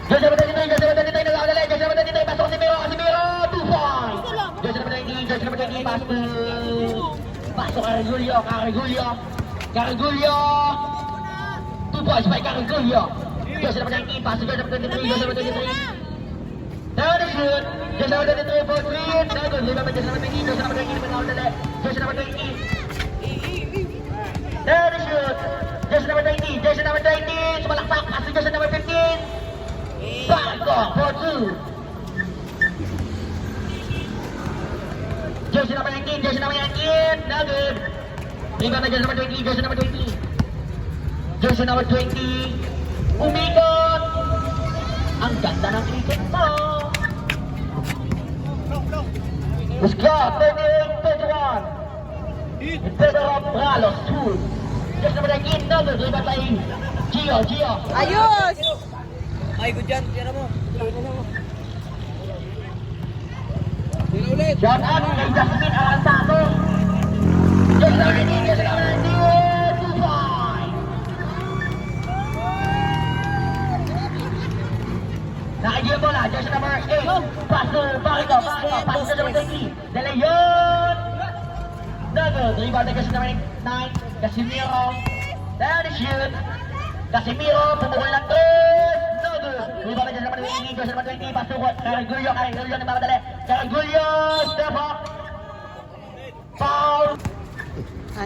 Joshua number 23, Joshua number 23, nag-aadala. Joshua number 23, pasok Casimiro, Casimiro, 2 points. Joshua number 19, Joshua number 20, pasok Carigulio, Carigulio, 2 points by Carigulio. Joshua number 19, pasok Joshua number 23, Joshua number 23. Down the shoot, Joshua number 23 for 3, Dagon, lima pa Joshua number 20, Joshua number 20, nag-aadala. Joshua number 20. Down the shoot, Joshua number 20, Joshua number 20, sumalakpak, pasok Joshua number 15. Barco for 2. Joshua number 19, Joshua number 19, no good. Rebound na Joshua number 20, Joshua number 20. Joshua number 20, umikot. Ang ganda ng cricket mo. Score 38-31. In favor of Ralos 2. Joshua number 19, no good. Rebound by Gio. Ayos! Ay, good dyan. Tira mo. Tira ulit. Shot out kay Jasmine Arantado. Joshua number 19, Joshua number 19, 2-5. Nakagiyo bola, Joshua number 8. Pass to Barrico. Pass to number 20. De Leon. Nugget. Rebound na Joshua number 9. Casimiro. Down the shoot. Casimiro, pumukul ng 3. Rebound na Joshua number 20. Joshua number 20. Pass to Carigulio. Carigulio nagmamadali. Carigulio. Step up. Foul. 6.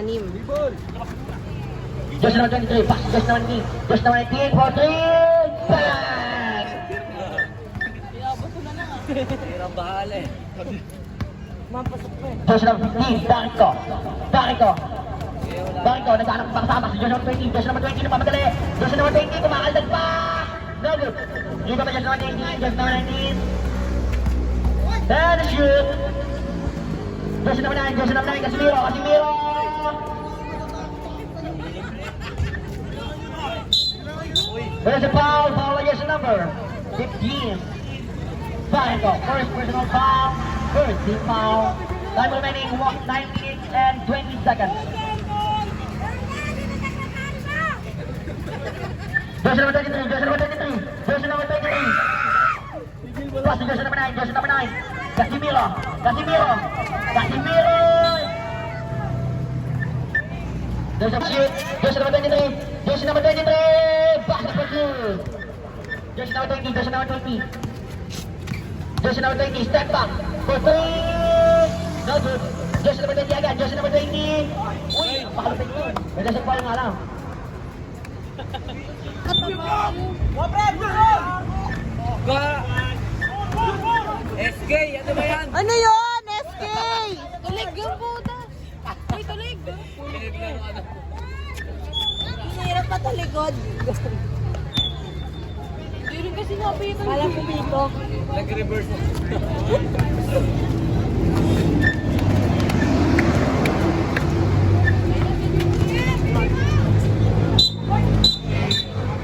Joshua number 23. Pass to Joshua number 19. Joshua number 19 for 3. Bang! Tirang bahala eh. Joshua number 15, Barrico, naghanap pa kasama si Joshua number 20, Joshua number 20 napamadali, Joshua number 20, kumakaldag pa! No good! Rebound pa Joshua number 19, Joshua number 19. Then the shoot! Joshua number 9, Casimiro! There's a foul by Joshua number 15. Barrico, first personal foul. First team foul. Time remaining 9 minutes and 20 seconds. Joshua number 23. Pass to Joshua number 9. Casimiro. There's a shoot. Joshua number 23. Pass to pursuit. Joshua number 20. Joshua number 20, step back for 3. No good. Joshua number 20 agad. Joshua number 20. Uy, pakalupit mo. May nasa pa nga lang. SK, ano ba yan? Ano yun? SK! Tulig yung puta. Uy, tulig. Kinig lang ano. Hirap pa to likod. Hindi rin kasi napitan. Kala pumito. Nag-reverse.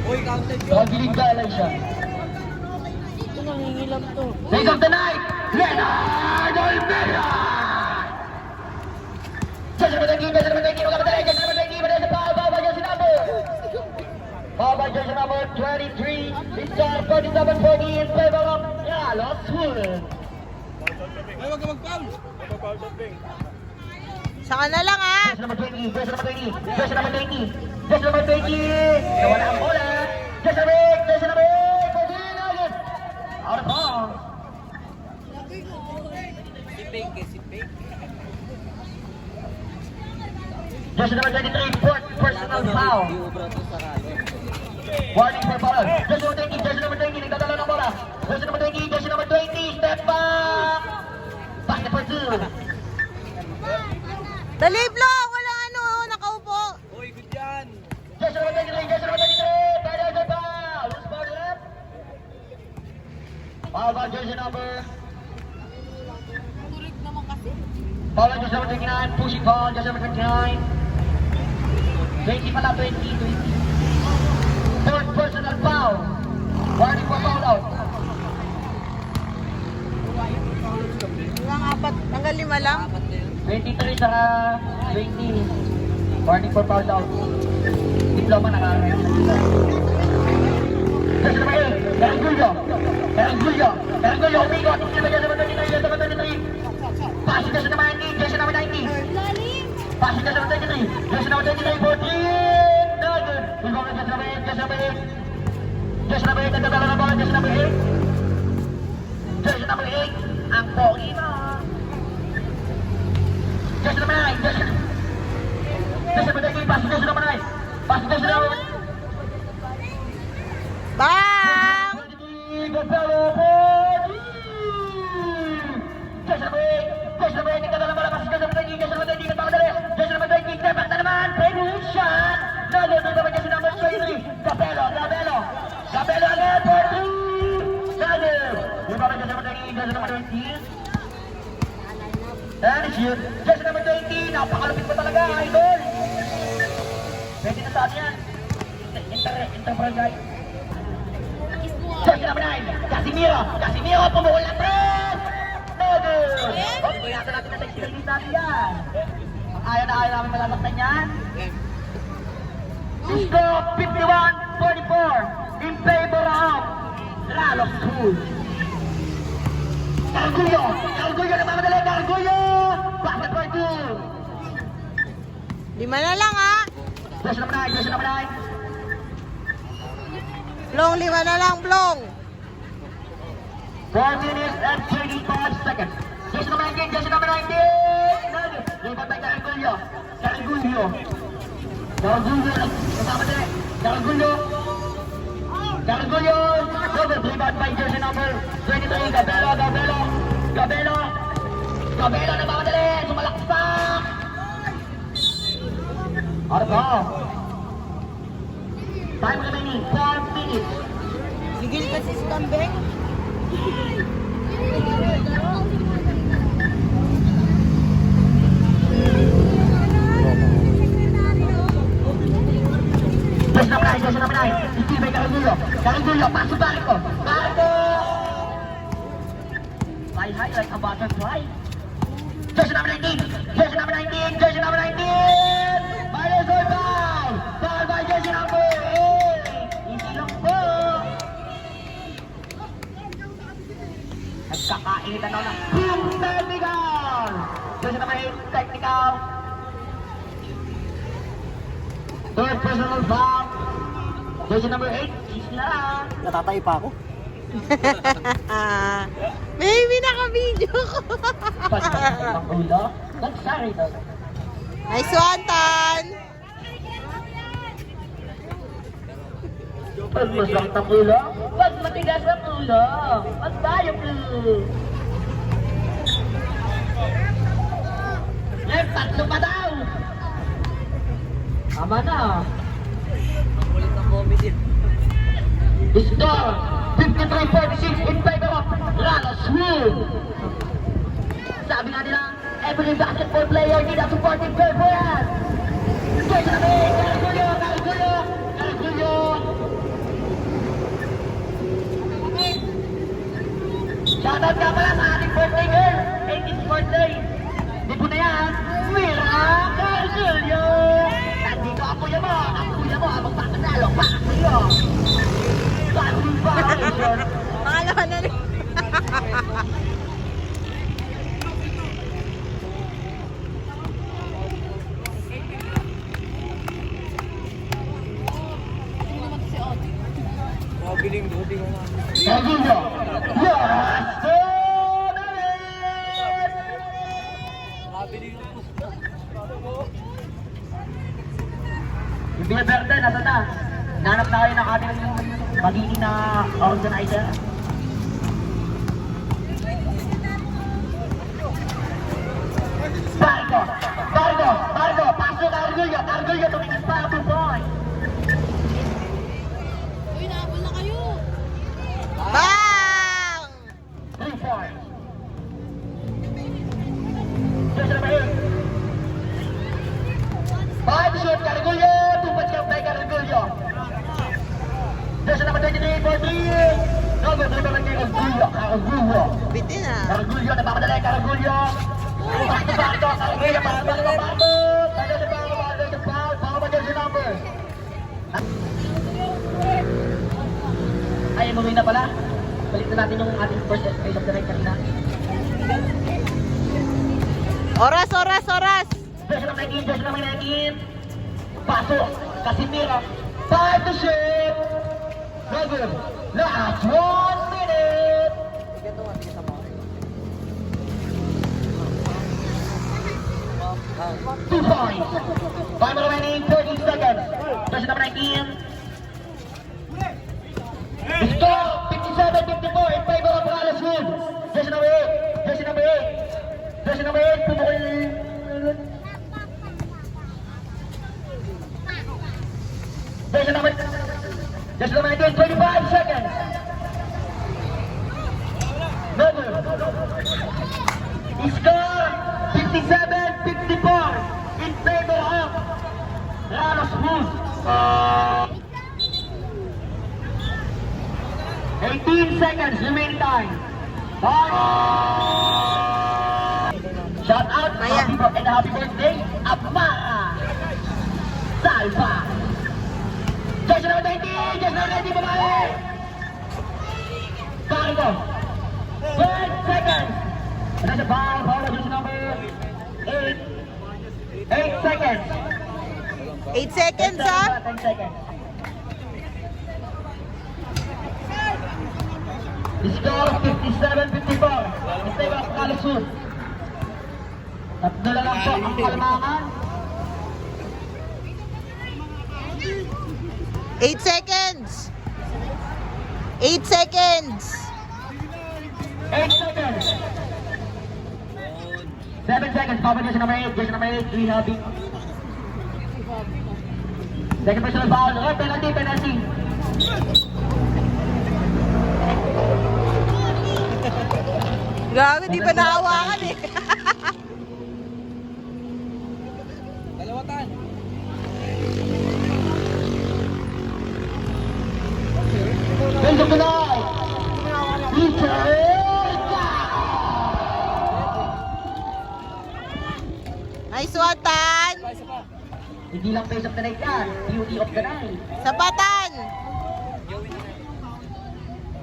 Uy, counted yun. Pag-gilig galang siya. Ito nangingilam to. Lead of the night, Leonard Olvera! Joshua number 20, magkamadali. Joshua number 20, madali sa foul. Baba Joshua number 23. It's 47-40 in favor of Carlos Wood. Ay, wag ka mag-foul. Saka na lang ha. Joshua number 20. Nawala ang bola. Joshua number 8. For the Nuggets. Out of bounds. Si Pink. Joshua number 23. Fourth personal foul. Di ubra to sa kalo. Warning for foul. Joshua number 20. Nagdadala ng bola. Joshua number 20. Step back. Basket for 2. Dali, Blo! Wala ano, nakaupo. Uy, good dyan. Joshua number 23. Final foul. Who's fouled left? Foul by Joshua number. Tulig naman kasi. Foul by Joshua number 29. Pushing foul. Joshua number 29. 20 pala. 20. Fourth personal foul. Warning for foul out. Hanggang 4. Hanggang 5 lang. 23 saka 20. Warning for foul out. Diploma na kami. Joshua number 8. Carigulio. Cargullo. Cargullo, umigot. Jersey number 23, jersey number 23. Passing jersey number 19, jersey number 19. Lalim. Passing jersey number 23, jersey number 23 for 3. No good. We're going to jersey number 8, jersey number 8. Jersey number 8, nagdadala ng bola, jersey number 8. Jersey number 8, ang pogi mo. Jersey number 9, jersey number 13, passing jersey number 9. Passing jersey number 9. Bang! Gonzalo for 3. Jersey number 8, jersey number 8, nagdadala ng bola, passing jersey number 13, jersey number 13, nagpapadali. Jersey number 13, step back na naman, penalty shot. No good, naman jersey number 23. Capello again for 3. No good. Yung ba jersey number 13, jersey number 20. And shoot. Jersey number 20, napakalupit mo talaga, idol. Pwede na sa atin yan. Enterprise. Jersey number 9, Casimiro, pumuhol na tres. No good. Okay, yata natin na text natin yan. Ayaw na namin malalaktan yan. Score 51-44 in favor of Ralph School. Cargullo nagmamadali, Cargullo! Basket for 2. 5 na lang ha. Jersey number 9. Blong, 5 na lang, Blong. 4 minutes and 35 seconds. Jersey number 19. Lipat by Cargullo. Nagmamadali. Cargullo. Double rebound by jersey number 23. Gabelo nagmamadali. Sumalaksak. Arba. Time remaining 4 minutes. Sigil kasi si Kambeng. Jersey number 9. Steve by Cargullo. Pass to Barco. Fly high like a butterfly. Jersey number 19. Minus or foul. Foul by jersey number 8. Easy lang po. Nagkakainitan daw ng boom technical. Jersey number 8, technical. Third personal foul. Jersey number 8, easy lang. Natatay pa ako. Baby, naka-video ko. Pag ulo, nagsari daw. Nice one, Tan. Pag masakit ang ulo, wag matigas ang ulo. Wag tayo ulo. Tatlo pa daw. Tama na. Ulit ng comedy. Score 53-46 in favor of Ralph School. Sabi nga nila, every basketball player need a supporting girlfriend. Jersey number 8, Cargullo. Shoutout nga pala sa ating birthday girl, 18th birthday. Di po na yan, Mira Cargullo. Nandito ang kuya mo, magpapanalo pa sa'yo. Pangalawa na rin. Mabiling buti ko nga. Cargullo. Yes! Mabiling ako. Yung Villa Verde, nasa na? Nanap na kayo ng ating magiging na organizer. Bargo, pasok Cargullo, tumingin pa, 2 points. Uy, nahabol na kayo. Bang! 3 points. Jersey number 8. 5 shoot, Cargullo, 2 points count by Cargullo. Jersey number 23 for 3. No good, rebound kay Cargullo. Bitin ah. Cargullo, nagmamadali, Cargullo. Barco. Paano ba jersey number? Ay, umuwi na pala. Balik na natin yung ating first face of the night kanina. Oras, oras, oras. Jersey number 19, jersey number 19. Pasok, Casimiro. 5 to shoot. No good. Last 1 minute. 2 points. Time remaining 30 seconds. Jersey number 19. Score 57-54 in favor of Carlos Wood. Jersey number 8. Jersey number 8. Jersey number 8. Pumukul. Jersey number 19. 25 seconds. No good. Score 57-54 in favor of Carlos Wood. 18 seconds remaining time. Shout out Maya. and happy birthday, Amara Salva. Jersey number 20, jersey number 20, babae. Cargo. 10 seconds. And that's a foul of jersey number 8. 8 seconds. 8 seconds, ha? 10 seconds. Score 57-54. Stay back Carlos Wood. Tatlo na lang po ang kalmangan. 8 seconds. 8 seconds. 8 seconds. 7 seconds. Power jersey number 8. Jersey number 8. Rehabbing. Second personal foul. Oh, penalty, penalty. Grabe, di pa nahawakan eh. Dalawatan. Face of the night. Peter. Nice one, Tan. Isa pa. Hindi lang face of the night yan. Beauty of the night. Sapatan.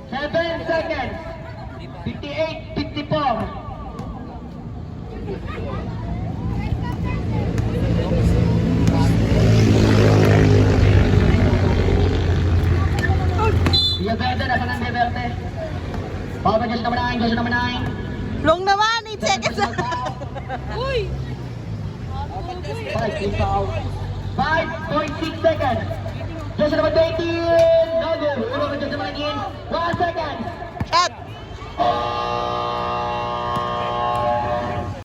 7 seconds. 58-54. Via Verde, nasa ng Via Verde. Power jersey number 9, jersey number 9. Long naman, 8 seconds. Uy! 5.6 seconds. Jersey number 18. No good. Jersey number 19. 1 second.